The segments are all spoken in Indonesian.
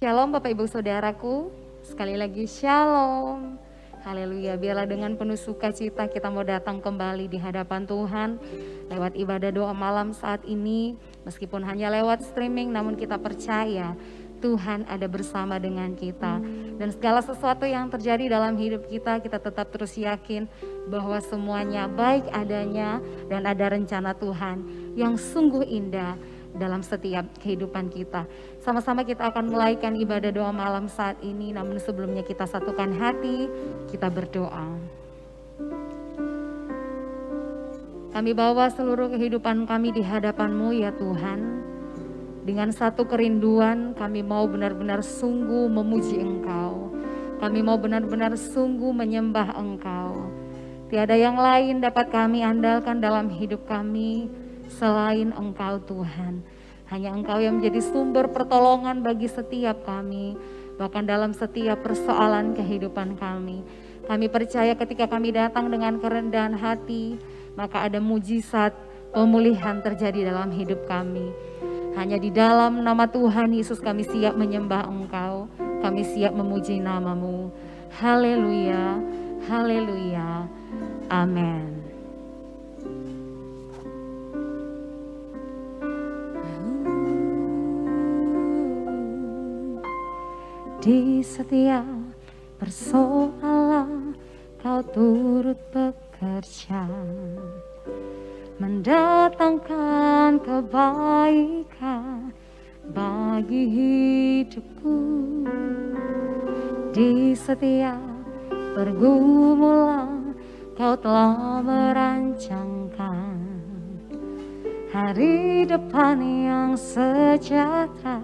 Shalom Bapak Ibu Saudaraku, sekali lagi Shalom. Haleluya, biarlah dengan penuh sukacita kita mau datang kembali di hadapan Tuhan lewat ibadah doa malam saat ini. Meskipun hanya lewat streaming, namun kita percaya Tuhan ada bersama dengan kita. Dan segala sesuatu yang terjadi dalam hidup kita, kita tetap terus yakin bahwa semuanya baik adanya dan ada rencana Tuhan yang sungguh indah dalam setiap kehidupan kita. Sama-sama kita akan mulaikan ibadah doa malam saat ini, namun sebelumnya kita satukan hati, kita berdoa. Kami bawa seluruh kehidupan kami di hadapan-Mu ya Tuhan. Dengan satu kerinduan, kami mau benar-benar sungguh memuji Engkau. Kami mau benar-benar sungguh menyembah Engkau. Tiada yang lain dapat kami andalkan dalam hidup kami selain Engkau Tuhan. Hanya Engkau yang menjadi sumber pertolongan bagi setiap kami, bahkan dalam setiap persoalan kehidupan kami. Kami percaya ketika kami datang dengan kerendahan hati, maka ada mujizat pemulihan terjadi dalam hidup kami. Hanya di dalam nama Tuhan Yesus kami siap menyembah Engkau, kami siap memuji nama-Mu. Haleluya, haleluya, amin. Di setiap persoalan Kau turut bekerja, mendatangkan kebaikan bagi hidupku. Di setiap pergumulan Kau telah merancangkan hari depan yang sejahtera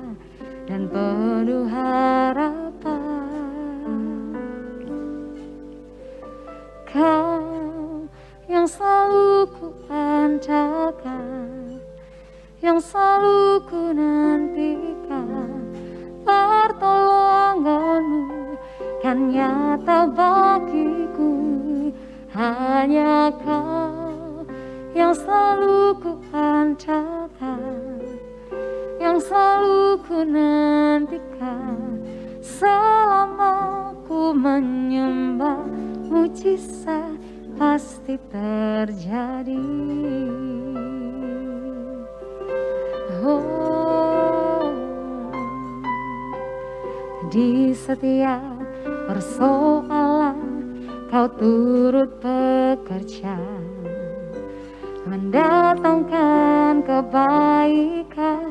dan penuh harapan. Kau yang selalu ku andalkan, yang selalu ku nantikan, pertolongan-Mu kan nyata bagiku. Hanya Kau yang selalu ku andalkan, yang selalu ku nantikan. Selama ku menyembah, mujizat pasti terjadi. Oh, di setiap persoalan Kau turut bekerja, mendatangkan kebaikan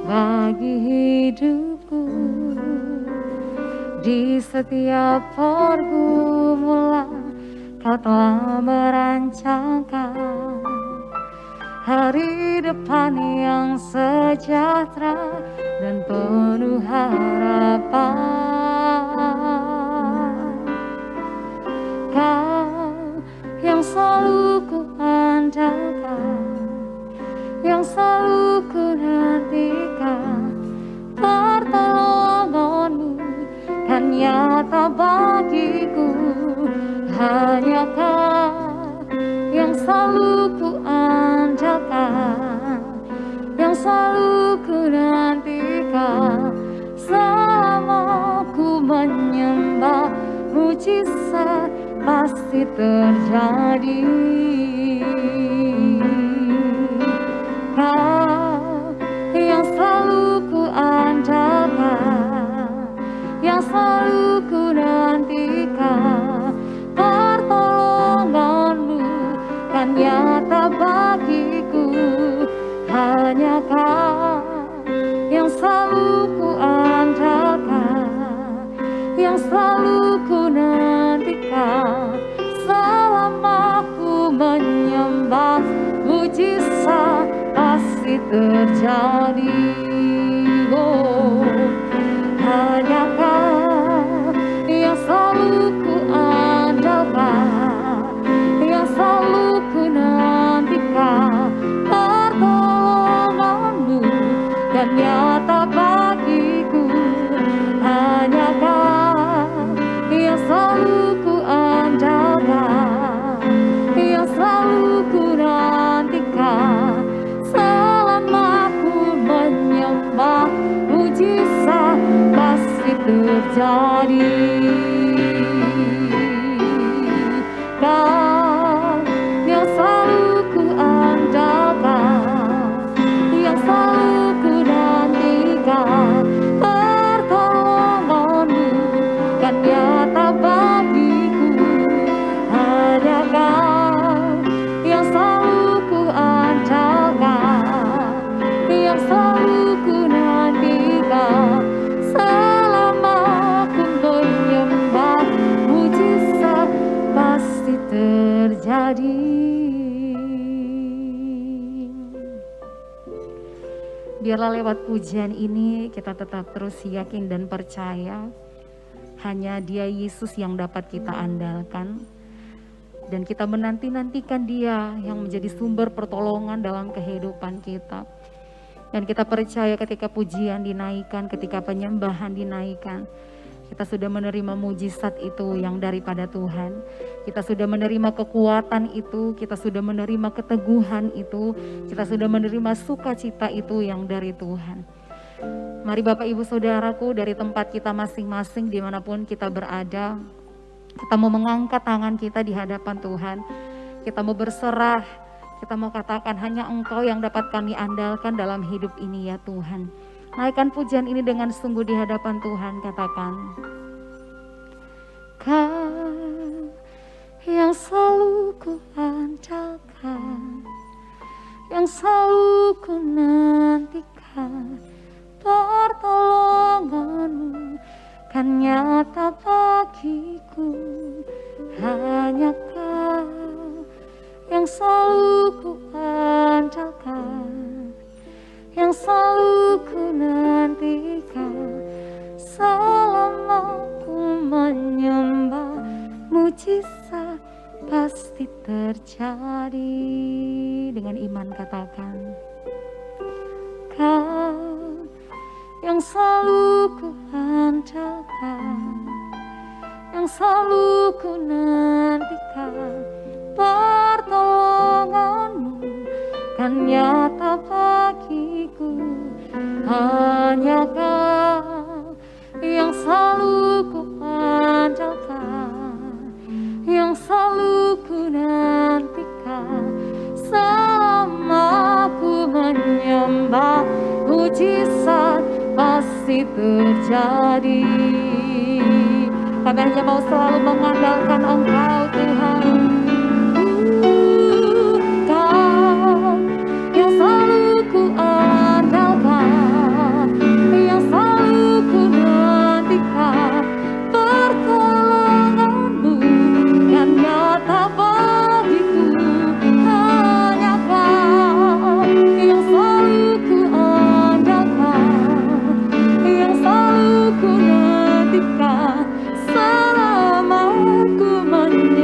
bagi hidupku. Di setiap pergumulan Kau telah merancangkan hari depan yang sejahtera dan penuh harapan. Kau yang selalu ku andalkan, yang selalu ku nantikan, pertolongan-Mu kan nyata bagiku. Hanya Kau yang selalu ku andalkan, yang selalu ku nantikan. Selama ku menyembah, mujizat pasti terjadi. Kau yang selalu ku andalkan, yang selalu ku nantikan, pertolongan-Mu kan nyata bagiku. Hanya Kau yang selalu ku andalkan, yang selalu ku nantikan. Selama ku menyembah, mujizat pasti terjadi. Oh, hanya Kau yang selalu ku andalkan, yang selalu ku nantikan, pertolongan-Mu dan nyata bagiku. Hanya Kau yang selalu ku andalkan, yang selalu ku nantikan. Selama ku menyembah, mujizat terjadi. Kau yang selalu ku andalkan, yang selalu ku nantikan, pertolonganmu kan nyata bagiku. Hanya Kau yang selalu ku andalkan, yang selalu ku nantikan, selama ku menyembah, mujizat pasti terjadi. Biarlah lewat pujian ini kita tetap terus yakin dan percaya hanya Dia Yesus yang dapat kita andalkan, dan kita menanti-nantikan Dia yang menjadi sumber pertolongan dalam kehidupan kita. Dan kita percaya ketika pujian dinaikkan, ketika penyembahan dinaikkan, kita sudah menerima mujizat itu yang daripada Tuhan. Kita sudah menerima kekuatan itu, kita sudah menerima keteguhan itu, kita sudah menerima sukacita itu yang dari Tuhan. Mari Bapak Ibu Saudaraku, dari tempat kita masing-masing dimanapun kita berada, kita mau mengangkat tangan kita di hadapan Tuhan. Kita mau berserah, kita mau katakan hanya Engkau yang dapat kami andalkan dalam hidup ini ya Tuhan. Naikkan pujian ini dengan sungguh di hadapan Tuhan, katakan. Kau yang selalu ku andalkan, yang selalu ku nantikan, pertolonganmu kan nyata bagiku. Hanya Kau yang selalu ku andalkan, yang selalu ku nantikan, selama ku menyembah, mujizat pasti terjadi. Dengan iman katakan, Kau yang selalu ku andalkan, yang selalu ku nantikan, pertolonganmu kan nyata bagiku. Hanya Kau yang selalu ku andalkan, yang selalu ku nantikan, selama ku menyembah, mujizat pasti terjadi. Kami hanya mau selalu mengandalkan Engkau Tuhan. Kau yang selalu ku andalkan, yang selalu ku nantikan, pertolonganmu kan nyata bagiku. Hanya Kau yang selalu ku andalkan, yang selalu ku nantikan, selama ku menyembah,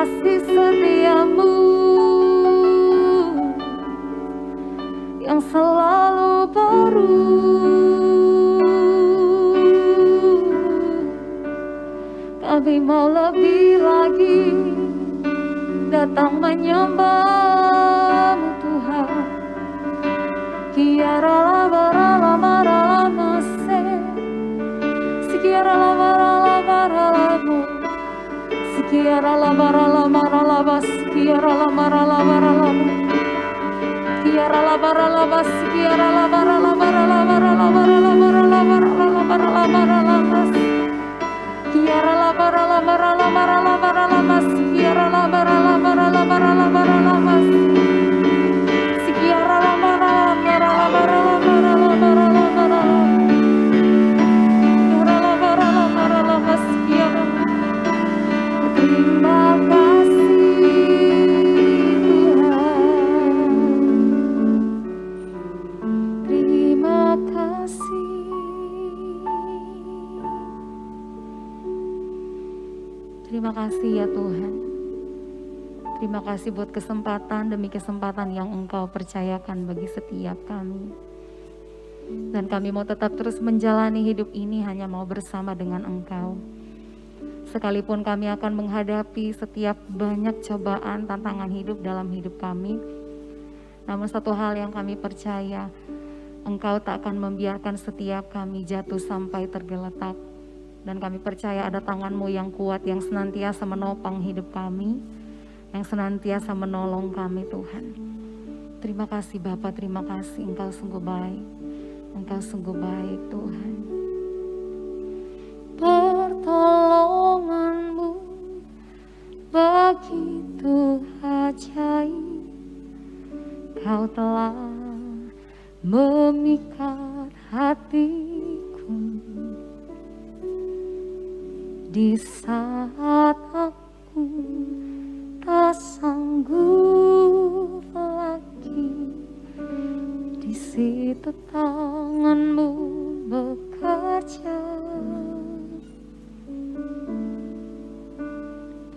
kasih setiamu yang selalu baru. Kami mau lebih lagi datang menyembah-Mu Tuhan. Kiara la bara la mara la mase, sikiara la bara la bara la mo, sikiara la bara la mara la bas, sikiara la mara la bara la mo, kiara la bara la bas, sikiara la bara la bara la bara la bara la bara la bara la bara la bara la bas, kiara la bara la bara la bara la bara la bas, kiara la bara la bara la bara la bara la bas. Sikiara la bara la bara la bara la bara la bara la bara la. Kiara la bara la bara la bas kiara. Terima kasih Tuhan. Terima kasih. Terima kasih ya Tuhan. Terima kasih buat kesempatan demi kesempatan yang Engkau percayakan bagi setiap kami. Dan kami mau tetap terus menjalani hidup ini hanya mau bersama dengan Engkau. Sekalipun kami akan menghadapi setiap banyak cobaan, tantangan hidup dalam hidup kami. Namun satu hal yang kami percaya, Engkau tak akan membiarkan setiap kami jatuh sampai tergeletak. Dan kami percaya ada tangan-Mu yang kuat yang senantiasa menopang hidup kami, yang senantiasa menolong kami Tuhan. Terima kasih Bapa, terima kasih Engkau sungguh baik. Engkau sungguh baik Tuhan. Pertolongan-Mu begitu ajaib. Kau telah memikat hatiku di saat aku tak sanggup lagi. Di situ tangan-Mu bekerja.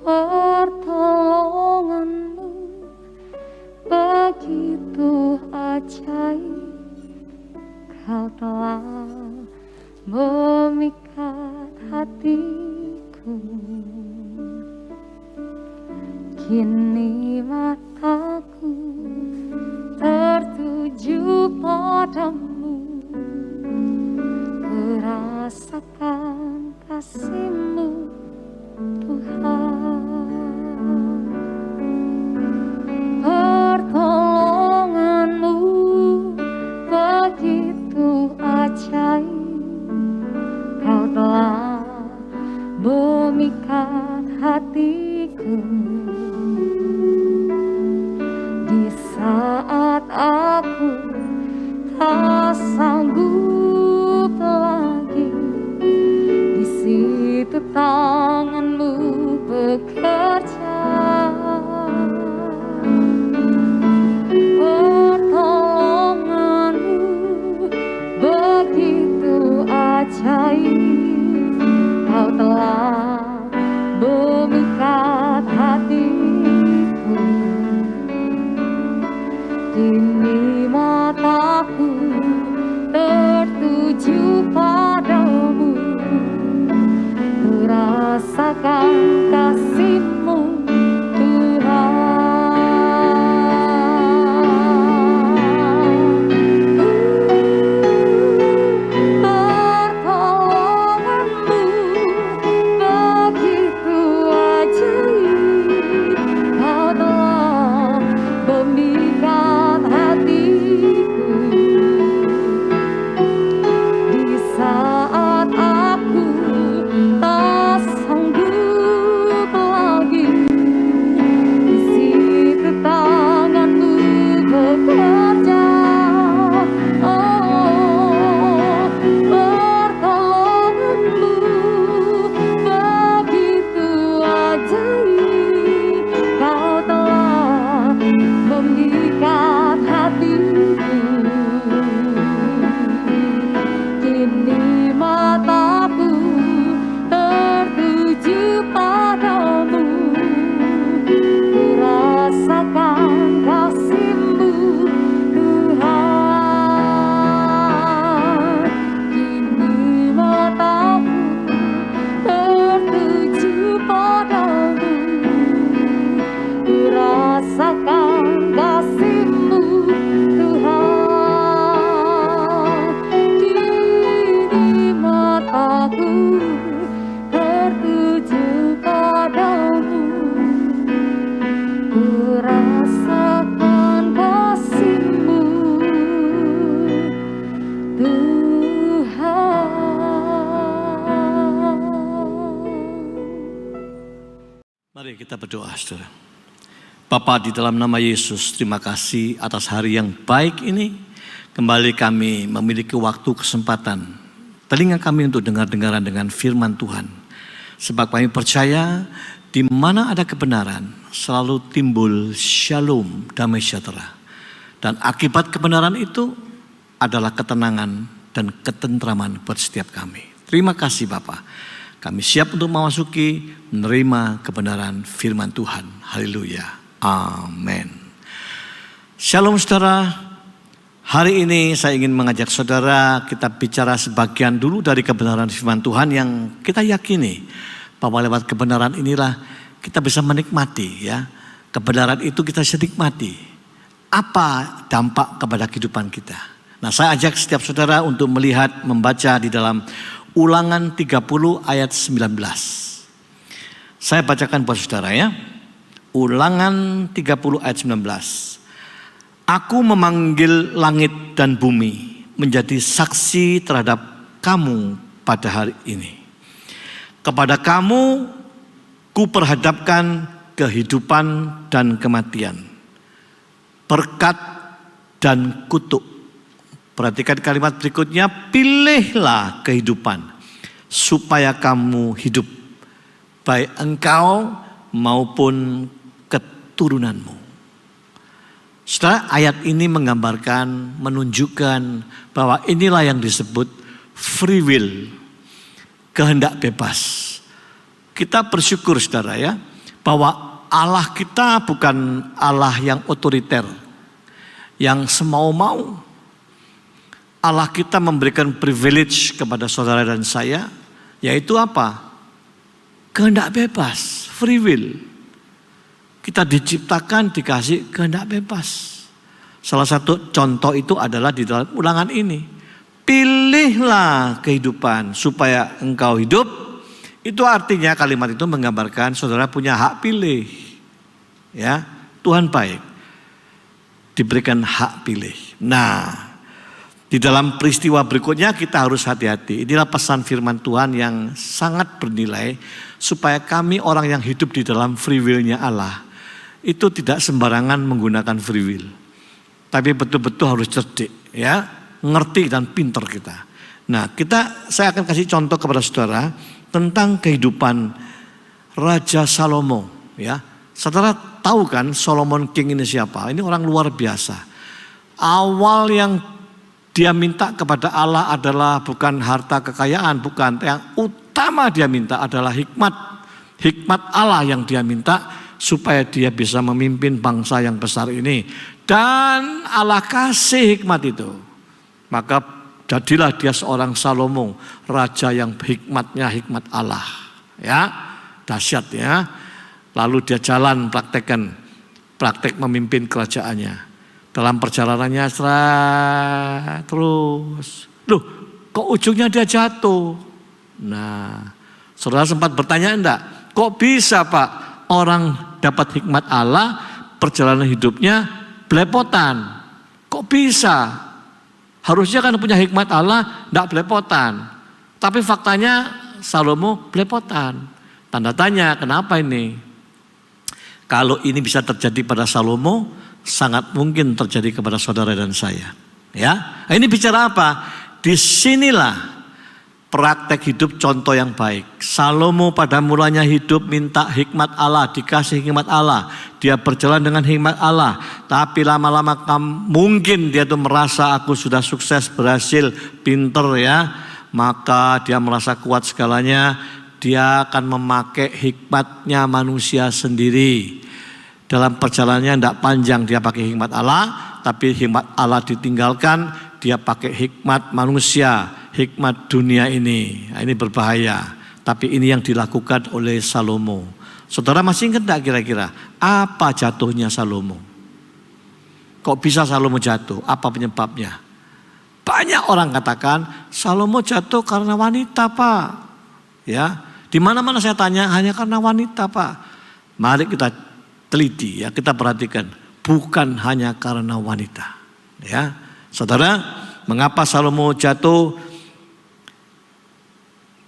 Pertolongan-Mu begitu ajaib. Kau telah memikat hatiku. Kini mataku tertuju padamu, merasakan kasih-Mu Tuhan. Pertolongan-Mu begitu ajaib. Kau telah memikat hatiku di saat aku tak sanggup lagi. Di situ tangan-Mu bekerja. Pertolongan-Mu begitu ajaib. Kau telah memikat hati Mari kita berdoa, saudara. Bapa, di dalam nama Yesus, terima kasih atas hari yang baik ini. Kembali kami memiliki waktu, kesempatan, telinga kami untuk dengar-dengaran dengan firman Tuhan. Sebab kami percaya di mana ada kebenaran selalu timbul shalom, damai sejahtera. Dan akibat kebenaran itu adalah ketenangan dan ketentraman buat setiap kami. Terima kasih Bapa. Kami siap untuk memasuki menerima kebenaran firman Tuhan. Haleluya. Amin. Shalom saudara. Hari ini saya ingin mengajak saudara kita bicara sebagian dulu dari kebenaran firman Tuhan yang kita yakini bahwa lewat kebenaran inilah kita bisa menikmati ya. Kebenaran itu kita bisa nikmati. Apa dampak kepada kehidupan kita? Nah, saya ajak setiap saudara untuk melihat, membaca di dalam Ulangan 30 ayat 19. Saya bacakan buat saudara ya. Ulangan 30 ayat 19. Aku memanggil langit dan bumi menjadi saksi terhadap kamu pada hari ini. Kepada kamu kuperhadapkan kehidupan dan kematian, berkat dan kutuk. Perhatikan kalimat berikutnya, pilihlah kehidupan supaya kamu hidup, baik engkau maupun keturunanmu. Setelah ayat ini menggambarkan, menunjukkan bahwa inilah yang disebut free will, kehendak bebas. Kita bersyukur saudara ya, bahwa Allah kita bukan Allah yang otoriter, yang semau-mau. Allah kita memberikan privilege kepada saudara dan saya, yaitu apa? Kehendak bebas, free will. Kita diciptakan, dikasih kehendak bebas. Salah satu contoh itu adalah di dalam ulangan ini. Pilihlah kehidupan supaya engkau hidup. Itu artinya kalimat itu menggambarkan saudara punya hak pilih. Ya, Tuhan baik. Diberikan hak pilih. Nah, di dalam peristiwa berikutnya kita harus hati-hati. Inilah pesan firman Tuhan yang sangat bernilai. Supaya kami orang yang hidup di dalam free will-nya Allah. Itu tidak sembarangan menggunakan free will. Tapi betul-betul harus cerdik. Ya, ngerti dan pintar kita. Nah, saya akan kasih contoh kepada saudara. Tentang kehidupan Raja Salomo. Ya, saudara tahu kan Solomon King ini siapa? Ini orang luar biasa. Awal yang dia minta kepada Allah adalah bukan harta kekayaan, bukan. Yang utama dia minta adalah hikmat. Hikmat Allah yang dia minta supaya dia bisa memimpin bangsa yang besar ini. Dan Allah kasih hikmat itu. Maka jadilah dia seorang Salomo, raja yang hikmatnya hikmat Allah. Ya, dahsyat ya. Lalu dia jalan praktek memimpin kerajaannya. Dalam perjalanannya terus. Loh, kok ujungnya dia jatuh? Nah, saudara sempat bertanya enggak? Kok bisa Pak orang dapat hikmat Allah, perjalanan hidupnya belepotan? Kok bisa? Harusnya kan punya hikmat Allah, enggak belepotan. Tapi faktanya Salomo belepotan. Tanda tanya, kenapa ini? Kalau ini bisa terjadi pada Salomo, sangat mungkin terjadi kepada saudara dan saya. Ya, ini bicara apa? Disinilah praktek hidup contoh yang baik. Salomo pada mulanya hidup minta hikmat Allah, dikasih hikmat Allah. Dia berjalan dengan hikmat Allah. Tapi lama-lama mungkin dia tuh merasa aku sudah sukses, berhasil, pinter ya. Maka dia merasa kuat segalanya. Dia akan memakai hikmatnya manusia sendiri. Dalam perjalanannya tidak panjang dia pakai hikmat Allah, tapi hikmat Allah ditinggalkan, dia pakai hikmat manusia, hikmat dunia ini. Nah, ini berbahaya. Tapi ini yang dilakukan oleh Salomo. Saudara masih ingat tidak kira-kira apa jatuhnya Salomo? Kok bisa Salomo jatuh? Apa penyebabnya? Banyak orang katakan Salomo jatuh karena wanita Pak. Ya, di mana-mana saya tanya hanya karena wanita Pak. Mari kita teliti ya, kita perhatikan, bukan hanya karena wanita. Ya, saudara, mengapa Salomo jatuh?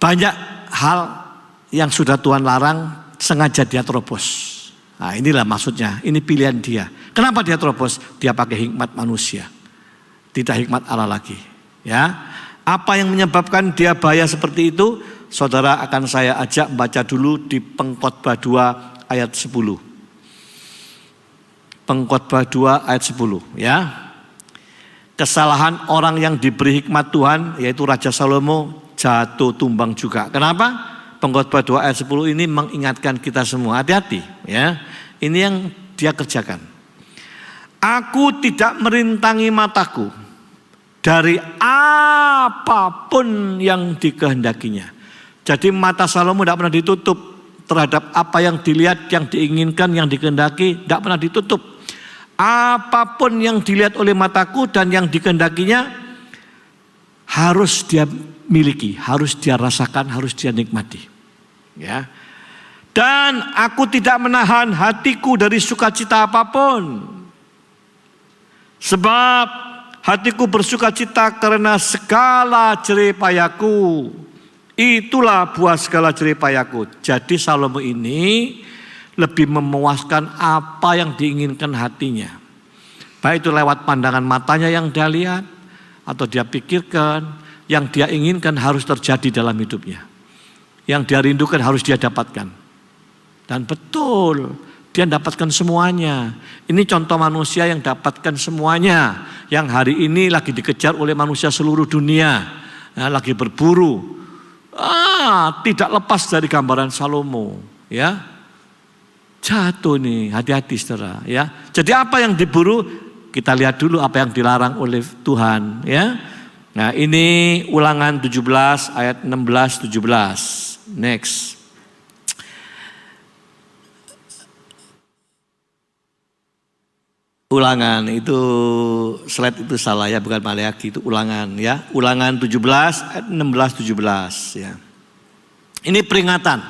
Banyak hal yang sudah Tuhan larang sengaja dia terobos. Nah, inilah maksudnya, ini pilihan dia. Kenapa dia terobos? Dia pakai hikmat manusia, tidak hikmat Allah lagi. Ya, apa yang menyebabkan dia bahaya seperti itu? Saudara, akan saya ajak baca dulu di Pengkhotbah 2 ayat 10. Pengkhotbah 2 ayat 10 ya. Kesalahan orang yang diberi hikmat Tuhan, yaitu Raja Salomo, jatuh tumbang juga. Kenapa? Pengkhotbah 2 ayat 10 ini mengingatkan kita semua, hati-hati ya. Ini yang dia kerjakan. Aku tidak merintangi mataku dari apapun yang dikehendakinya. Jadi mata Salomo tidak pernah ditutup terhadap apa yang dilihat, yang diinginkan, yang dikehendaki, tidak pernah ditutup. Apapun yang dilihat oleh mataku dan yang dikehendakinya harus dia miliki, harus dia rasakan, harus dia nikmati. Ya. Dan aku tidak menahan hatiku dari sukacita apapun. Sebab hatiku bersukacita karena segala jeripayaku. Itulah buah segala jeripayaku. Jadi Salomo ini lebih memuaskan apa yang diinginkan hatinya. Baik itu lewat pandangan matanya yang dia lihat, atau dia pikirkan, yang dia inginkan harus terjadi dalam hidupnya. Yang dia rindukan harus dia dapatkan. Dan betul, dia dapatkan semuanya. Ini contoh manusia yang dapatkan semuanya. Yang hari ini lagi dikejar oleh manusia seluruh dunia. Lagi berburu. Tidak lepas dari gambaran Salomo. Ya, jatuh nih, hati-hati saudara. Ya. Jadi apa yang diburu, kita lihat dulu apa yang dilarang oleh Tuhan. Ya. Nah, ini Ulangan 17 ayat 16-17. Next. Ulangan itu slide itu salah ya, bukan Maleakhi, itu Ulangan ya. Ulangan 17 ayat 16-17 ya. Ini peringatan.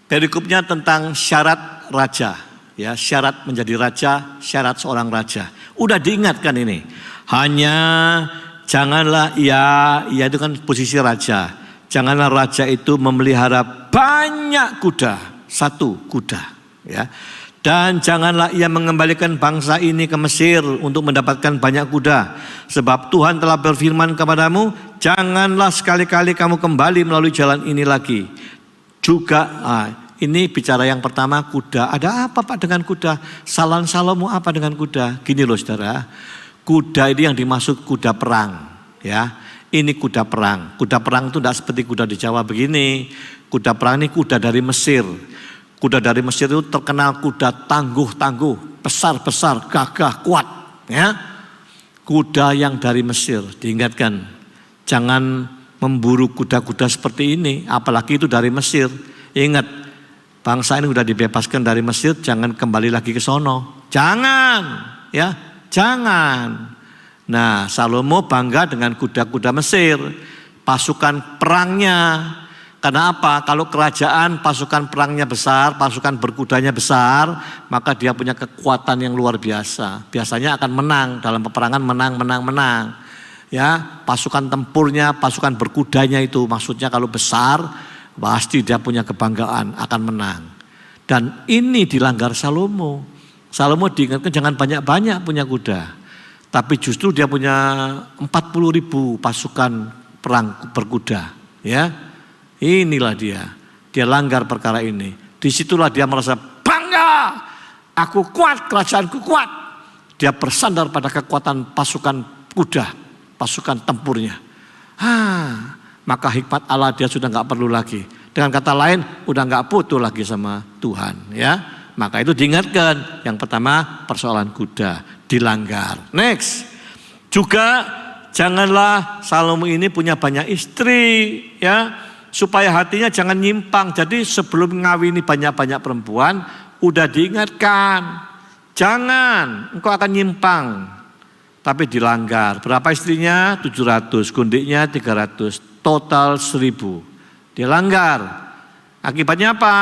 Perikopnya tentang syarat raja ya, syarat menjadi raja, syarat seorang raja. Udah diingatkan ini. Hanya janganlah ia itu kan posisi raja. Janganlah raja itu memelihara banyak kuda, satu kuda ya. Dan janganlah ia mengembalikan bangsa ini ke Mesir untuk mendapatkan banyak kuda. Sebab Tuhan telah berfirman kepadamu, janganlah sekali-kali kamu kembali melalui jalan ini lagi. Juga ini bicara yang pertama kuda. Ada apa Pak dengan kuda? Kesalahan Salomo apa dengan kuda? Gini loh saudara, kuda ini yang dimaksud kuda perang ya. Ini kuda perang. Kuda perang itu tidak seperti kuda di Jawa begini. Kuda perang ini kuda dari Mesir. Kuda dari Mesir itu terkenal kuda tangguh-tangguh, besar-besar, gagah, kuat. Ya. Kuda yang dari Mesir. Diingatkan, jangan memburu kuda-kuda seperti ini. Apalagi itu dari Mesir. Ingat, bangsa ini sudah dibebaskan dari Mesir, jangan kembali lagi ke sono. Jangan, ya, jangan. Nah, Salomo bangga dengan kuda-kuda Mesir, pasukan perangnya. Karena apa? Kalau kerajaan pasukan perangnya besar, pasukan berkudanya besar, maka dia punya kekuatan yang luar biasa. Biasanya akan menang dalam peperangan, menang. Ya, pasukan tempurnya, pasukan berkudanya itu maksudnya kalau besar, pasti dia punya kebanggaan akan menang. Dan ini dilanggar Salomo. Salomo diingatkan jangan banyak-banyak punya kuda. Tapi justru dia punya 40.000 pasukan perang berkuda. Ya, inilah dia. Dia langgar perkara ini. Disitulah dia merasa bangga. Aku kuat, kerajaanku kuat. Dia bersandar pada kekuatan pasukan kuda, pasukan tempurnya. Maka hikmat Allah dia sudah nggak perlu lagi. Dengan kata lain, udah nggak butuh lagi sama Tuhan. Ya, maka itu diingatkan. Yang pertama persoalan kuda. Dilanggar. Next. Juga janganlah Salomo ini punya banyak istri ya, supaya hatinya jangan nyimpang. Jadi sebelum ngawini banyak-banyak perempuan udah diingatkan, jangan engkau akan nyimpang. Tapi dilanggar. Berapa istrinya? 700, gundiknya 300, total 1000. Dilanggar. Akibatnya apa?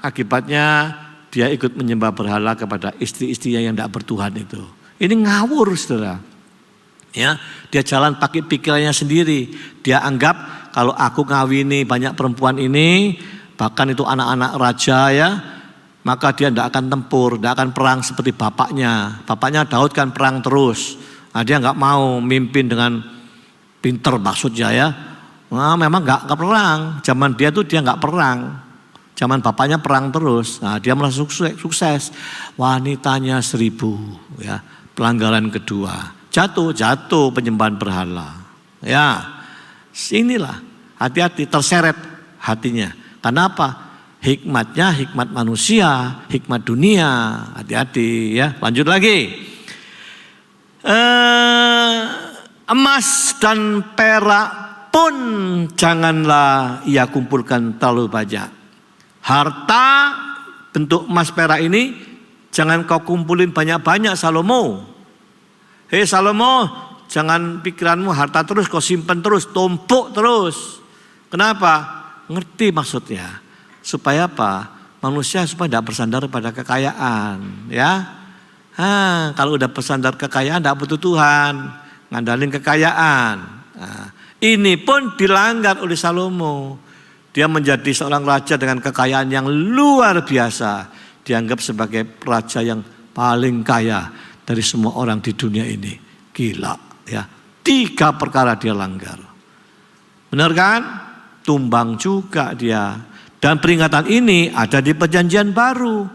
Akibatnya dia ikut menyembah berhala kepada istri-istrinya yang tidak bertuhan itu. Ini ngawur saudara. Ya, dia jalan pakai pikirannya sendiri. Dia anggap kalau aku ngawini banyak perempuan ini, bahkan itu anak-anak raja ya, maka dia tidak akan tempur, tidak akan perang seperti bapaknya. Bapaknya Daud kan perang terus. Nah, dia nggak mau mimpin dengan pinter maksudnya ya. Nah, memang nggak perang. Zaman dia tuh dia nggak perang. Zaman bapaknya perang terus. Nah, dia merasa sukses. Wanitanya 1000 ya. Pelanggaran kedua. Jatuh penyembahan berhala. Ya. Inilah hati-hati terseret hatinya. Kenapa? Hikmatnya hikmat manusia, hikmat dunia. Hati-hati ya. Lanjut lagi. Emas dan perak pun janganlah ia kumpulkan terlalu banyak. Harta bentuk emas perak ini jangan kau kumpulin banyak-banyak Salomo. Hei Salomo, jangan pikiranmu harta terus kau simpen terus, tumpuk terus. Kenapa? Ngerti maksudnya. Supaya apa? Manusia supaya tidak bersandar pada kekayaan. Ya, kalau udah bersandar kekayaan tidak butuh Tuhan, ngandalin kekayaan. Nah, ini pun dilanggar oleh Salomo. Dia menjadi seorang raja dengan kekayaan yang luar biasa. Dianggap sebagai raja yang paling kaya dari semua orang di dunia ini. Gila ya. 3 perkara dia langgar. Benar kan? Tumbang juga dia. Dan peringatan ini ada di perjanjian baru.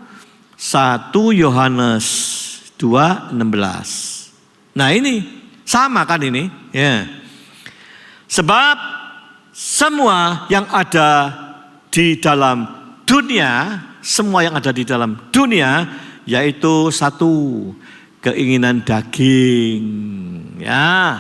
1 Yohanes 2:16. Nah ini sama kan ini? Ya. Sebab semua yang ada di dalam dunia, semua yang ada di dalam dunia, yaitu 1, keinginan daging. Ya,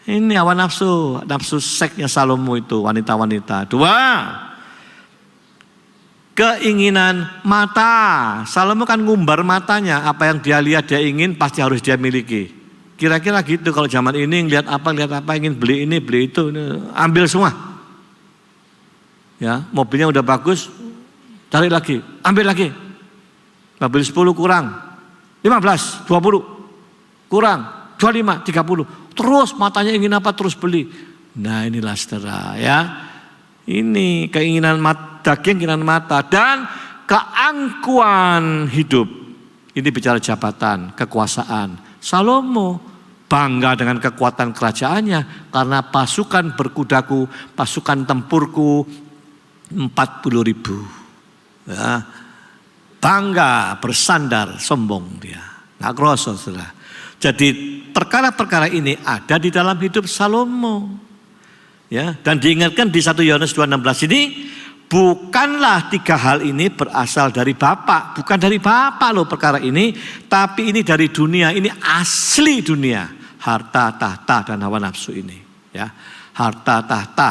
ini hawa nafsu, nafsu seksnya Salomo itu, wanita-wanita. 2, keinginan mata. Salomo kan ngumbar matanya, apa yang dia lihat dia ingin pasti harus dia miliki. Kira-kira gitu kalau zaman ini lihat apa, ingin beli ini, beli itu, ambil semua. Ya, mobilnya udah bagus, cari lagi, ambil lagi. Mobil 10 kurang, 15, 20, kurang, 25, 30. Terus matanya ingin apa terus beli. Nah inilah saudara ya. Ini keinginan daging, keinginan mata dan keangkuhan hidup. Ini bicara jabatan, kekuasaan. Salomo bangga dengan kekuatan kerajaannya karena pasukan berkudaku, pasukan tempurku 40.000. Ya. Bangga, bersandar, sombong dia. Nggak kroso saudara. Jadi perkara-perkara ini ada di dalam hidup Salomo. Ya, dan diingatkan di 1 Yohanes 2:16 ini, bukanlah 3 hal ini berasal dari Bapa. Bukan dari Bapa loh perkara ini, tapi ini dari dunia, ini asli dunia. Harta, tahta, dan hawa nafsu ini. Ya, harta, tahta,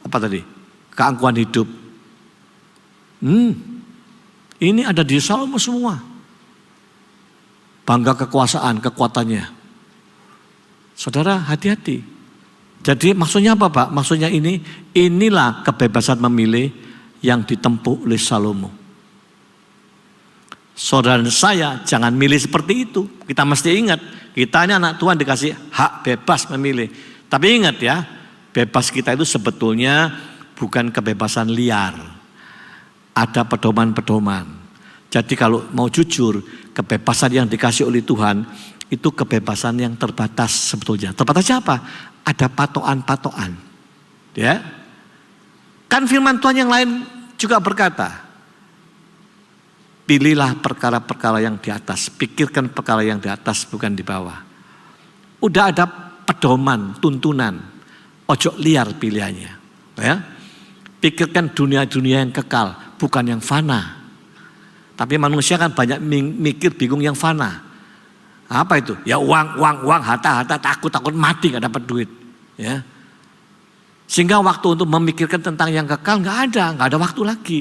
apa tadi? Keangkuhan hidup. Ini ada di Salomo semua. Bangga kekuasaan, kekuatannya. Saudara hati-hati. Jadi maksudnya apa Pak? Maksudnya inilah kebebasan memilih yang ditempuh oleh Salomo. Saudara dan saya jangan milih seperti itu. Kita mesti ingat, kita ini anak Tuhan dikasih hak bebas memilih. Tapi ingat ya, bebas kita itu sebetulnya bukan kebebasan liar. Ada pedoman-pedoman. Jadi kalau mau jujur, kebebasan yang dikasih oleh Tuhan itu kebebasan yang terbatas sebetulnya. Terbatasnya apa? Ada patokan-patokan. Ya. Kan firman Tuhan yang lain juga berkata, pilihlah perkara-perkara yang di atas, pikirkan perkara yang di atas bukan di bawah. Udah ada pedoman, tuntunan, ojo liar pilihannya. Ya. Pikirkan dunia-dunia yang kekal, bukan yang fana. Tapi manusia kan banyak mikir bingung yang fana. Apa itu? Ya uang, harta, takut mati gak dapat duit. Ya. Sehingga waktu untuk memikirkan tentang yang kekal gak ada waktu lagi.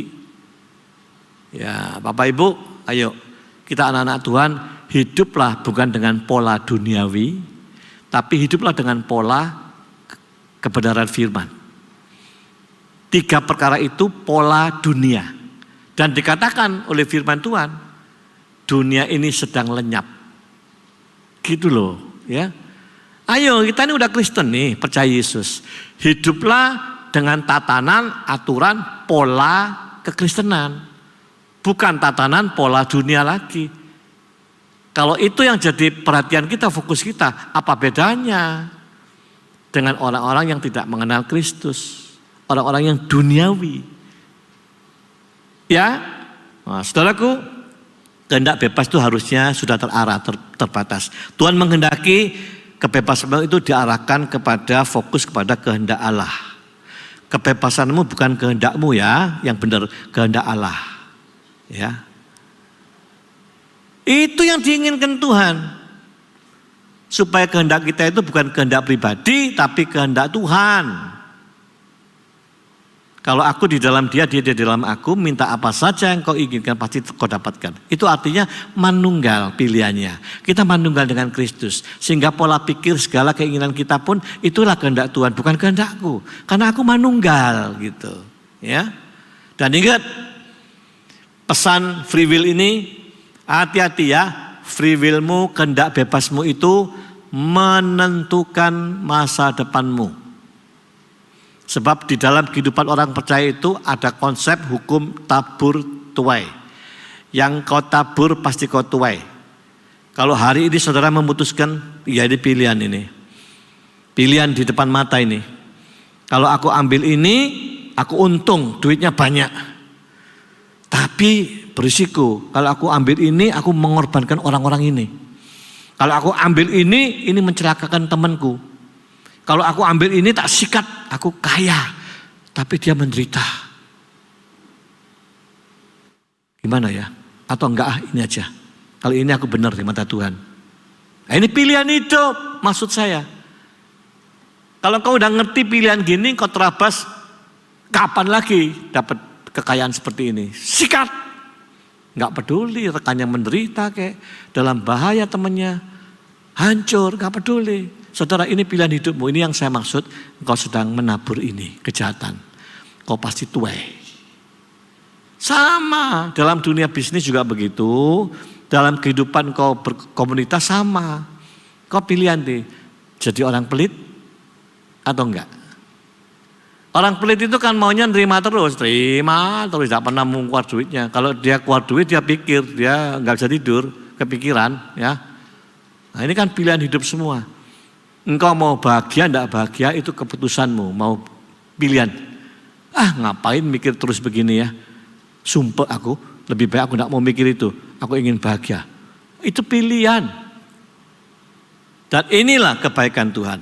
Ya Bapak Ibu, ayo kita anak-anak Tuhan hiduplah bukan dengan pola duniawi, tapi hiduplah dengan pola kebenaran firman. 3 perkara itu pola dunia. Dan dikatakan oleh firman Tuhan, dunia ini sedang lenyap. Gitu loh ya. Ayo kita ini udah Kristen nih, percaya Yesus. Hiduplah dengan tatanan, aturan, pola kekristenan. Bukan tatanan pola dunia lagi. Kalau itu yang jadi perhatian kita, fokus kita, apa bedanya dengan orang-orang yang tidak mengenal Kristus, orang-orang yang duniawi? Ya, nah, saudaraku, kehendak bebas itu harusnya sudah terarah, terbatas. Tuhan menghendaki kebebasan itu diarahkan kepada fokus kepada kehendak Allah. Kebebasanmu bukan kehendakmu ya, yang benar kehendak Allah. Ya, itu yang diinginkan Tuhan. Supaya kehendak kita itu bukan kehendak pribadi, tapi kehendak Tuhan. Kalau aku di dalam dia, dia di dalam aku, minta apa saja yang kau inginkan pasti kau dapatkan. Itu artinya manunggal pilihannya. Kita manunggal dengan Kristus. Sehingga pola pikir segala keinginan kita pun itulah kehendak Tuhan, bukan kehendakku. Karena aku manunggal gitu. Ya. Dan ingat pesan free will ini, hati-hati ya. Free willmu, kehendak bebasmu itu menentukan masa depanmu. Sebab di dalam kehidupan orang percaya itu ada konsep hukum tabur tuai. Yang kau tabur pasti kau tuai. Kalau hari ini saudara memutuskan, ya ini pilihan ini. Pilihan di depan mata ini. Kalau aku ambil ini, aku untung, duitnya banyak. Tapi berisiko, kalau aku ambil ini, aku mengorbankan orang-orang ini. Kalau aku ambil ini mencelakakan temanku. Kalau aku ambil ini tak sikat, aku kaya, tapi dia menderita. Gimana ya? Atau enggak, ini aja. Kalau ini aku benar di mata Tuhan. Nah, ini pilihan hidup, maksud saya. Kalau kau udah ngerti pilihan gini, kau terabas, kapan lagi dapat kekayaan seperti ini? Sikat. Enggak peduli rekannya menderita kayak dalam bahaya temannya, hancur, enggak peduli. Saudara, ini pilihan hidupmu, ini yang saya maksud, engkau sedang menabur ini, kejahatan. Kau pasti tuai. Sama, dalam dunia bisnis juga begitu, dalam kehidupan kau berkomunitas sama. Kau pilihan nih, jadi orang pelit atau enggak? Orang pelit itu kan maunya terima terus, tidak pernah mau keluar duitnya. Kalau dia keluar duit, dia pikir, dia enggak bisa tidur, kepikiran. Ya. Nah, ini kan pilihan hidup semua. Engkau mau bahagia, enggak bahagia, itu keputusanmu, mau pilihan. Ngapain mikir terus begini ya, sumpah aku, lebih baik aku enggak mau mikir itu, aku ingin bahagia. Itu pilihan. Dan inilah kebaikan Tuhan.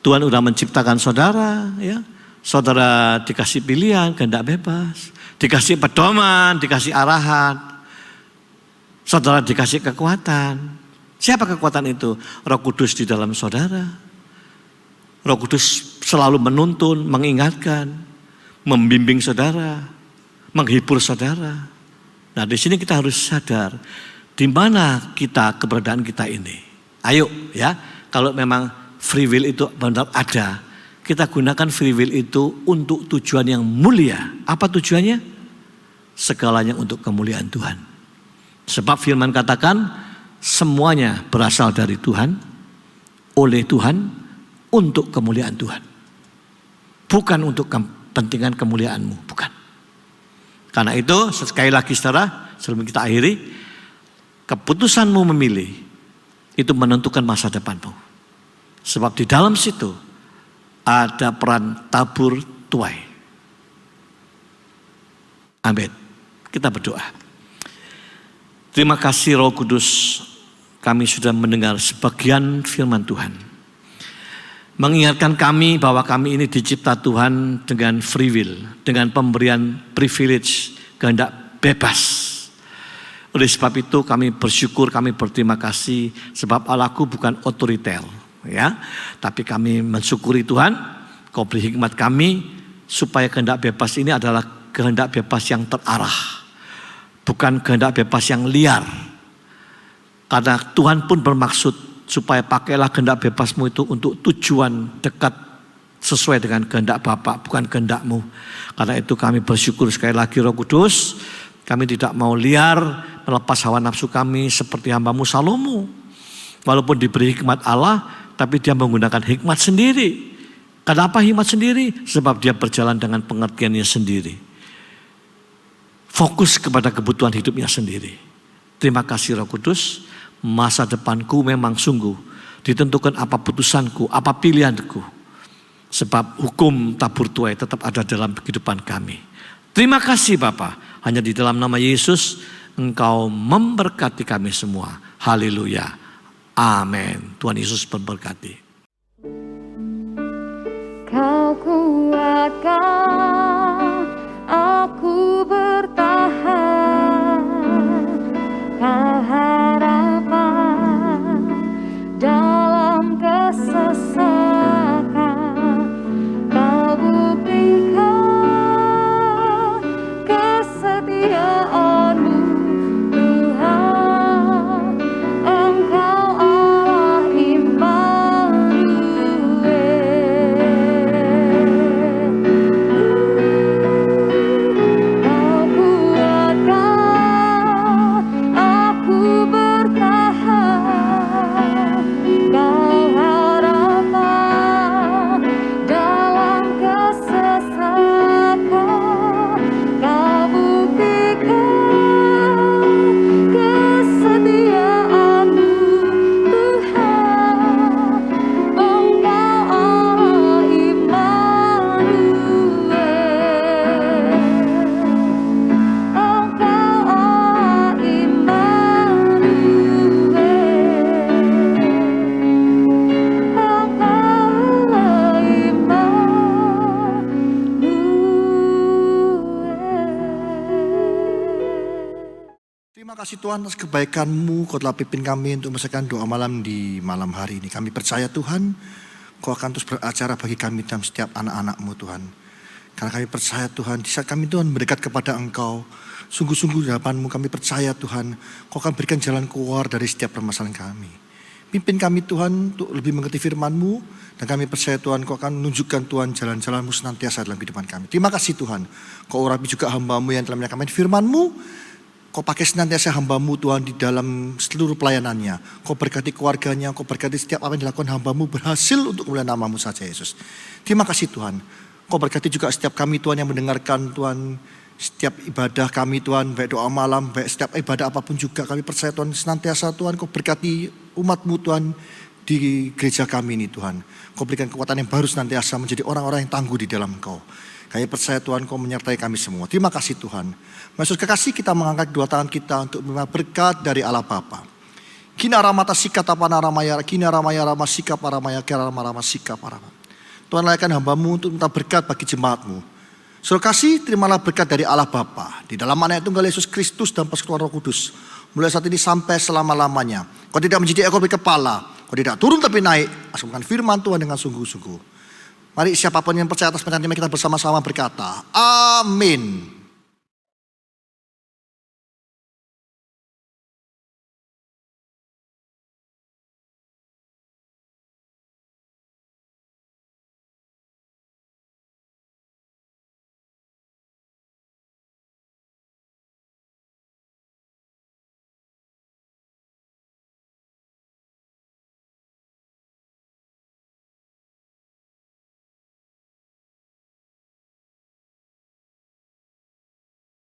Tuhan udah menciptakan saudara, ya. Saudara dikasih pilihan, kehendak bebas, dikasih pedoman, dikasih arahan. Saudara dikasih kekuatan. Siapa kekuatan itu? Roh Kudus di dalam saudara. Roh Kudus selalu menuntun, mengingatkan, membimbing saudara, menghibur saudara. Nah, di sini kita harus sadar di mana kita, keberadaan kita ini. Ayo ya, kalau memang free will itu benar ada, kita gunakan free will itu untuk tujuan yang mulia. Apa tujuannya? Segalanya untuk kemuliaan Tuhan. Sebab firman katakan, semuanya berasal dari Tuhan, oleh Tuhan, untuk kemuliaan Tuhan. Bukan untuk kepentingan kemuliaanmu, bukan. Karena itu, sekali lagi saudara, sebelum kita akhiri, keputusanmu memilih, itu menentukan masa depanmu. Sebab di dalam situ, ada peran tabur tuai. Amin. Kita berdoa. Terima kasih Roh Kudus, kami sudah mendengar sebagian firman Tuhan. Mengingatkan kami bahwa kami ini dicipta Tuhan dengan free will, dengan pemberian privilege, kehendak bebas. Oleh sebab itu kami bersyukur, kami berterima kasih, sebab Allahku bukan otoriter, ya. Tapi kami mensyukuri Tuhan, Kau beri hikmat kami, supaya kehendak bebas ini adalah kehendak bebas yang terarah. Bukan kehendak bebas yang liar. Karena Tuhan pun bermaksud supaya pakailah kehendak bebasmu itu untuk tujuan dekat sesuai dengan kehendak Bapa, bukan kehendakmu. Karena itu kami bersyukur sekali lagi Roh Kudus. Kami tidak mau liar melepas hawa nafsu kami seperti hamba-Mu Salomo. Walaupun diberi hikmat Allah, tapi dia menggunakan hikmat sendiri. Kenapa hikmat sendiri? Sebab dia berjalan dengan pengertiannya sendiri. Fokus kepada kebutuhan hidupnya sendiri. Terima kasih Roh Kudus, masa depanku memang sungguh ditentukan apa putusanku, apa pilihanku. Sebab hukum tabur tuai tetap ada dalam kehidupan kami. Terima kasih Bapa, hanya di dalam nama Yesus Engkau memberkati kami semua. Haleluya. Amin. Tuhan Yesus memberkati. Kau kuatkan aku bertahan, kau harapan dalam kesesakan, kau buktikan kesetiaan-Mu Tuhan, Engkau Allah Terima kasih Tuhan atas kebaikan-Mu, Kau telah pimpin kami untuk menyelesaikan doa malam di malam hari ini. Kami percaya Tuhan, Kau akan terus beracara bagi kami dalam setiap anak-anak-Mu Tuhan. Karena kami percaya Tuhan, di saat kami Tuhan mendekat kepada Engkau, sungguh-sungguh di hadapan-Mu kami percaya Tuhan, Kau akan berikan jalan keluar dari setiap permasalahan kami. Pimpin kami Tuhan untuk lebih mengerti firman-Mu, dan kami percaya Tuhan Kau akan menunjukkan Tuhan jalan-jalan-Mu senantiasa dalam kehidupan kami. Terima kasih Tuhan, Kau urapi juga hamba-Mu yang telah menyatakan firman-Mu. Kau pakai senantiasa hamba-Mu Tuhan di dalam seluruh pelayanannya. Kau berkati keluarganya, Kau berkati setiap apa yang dilakukan hamba-Mu berhasil untuk kemuliaan nama-Mu saja Yesus. Terima kasih Tuhan. Kau berkati juga setiap kami Tuhan yang mendengarkan Tuhan. Setiap ibadah kami Tuhan, baik doa malam, baik setiap ibadah apapun juga. Kami percaya Tuhan senantiasa Tuhan Kau berkati umat-Mu Tuhan di gereja kami ini Tuhan. Kau berikan kekuatan yang baru senantiasa menjadi orang-orang yang tangguh di dalam Kau. Kami percaya Tuhan Kau menyertai kami semua. Terima kasih Tuhan. Yesus kekasih, kita mengangkat dua tangan kita untuk menerima berkat dari Allah Bapa. Kina ramata sika tapana ramaya, kina ramaya rama sika paramaya, kira rama sika parama. Tuhan layakkan hamba-Mu untuk minta berkat bagi jemaat-Mu. Saudara kasih, terimalah berkat dari Allah Bapa di dalam anak tunggal Yesus Kristus dan persekutuan Roh Kudus. Mulai saat ini sampai selama-lamanya. Kau tidak menjadi ekor bagi kepala, Kau tidak turun tapi naik. Asumkan firman Tuhan dengan sungguh-sungguh. Mari siapapun yang percaya atas percayaan kita bersama-sama berkata, amin.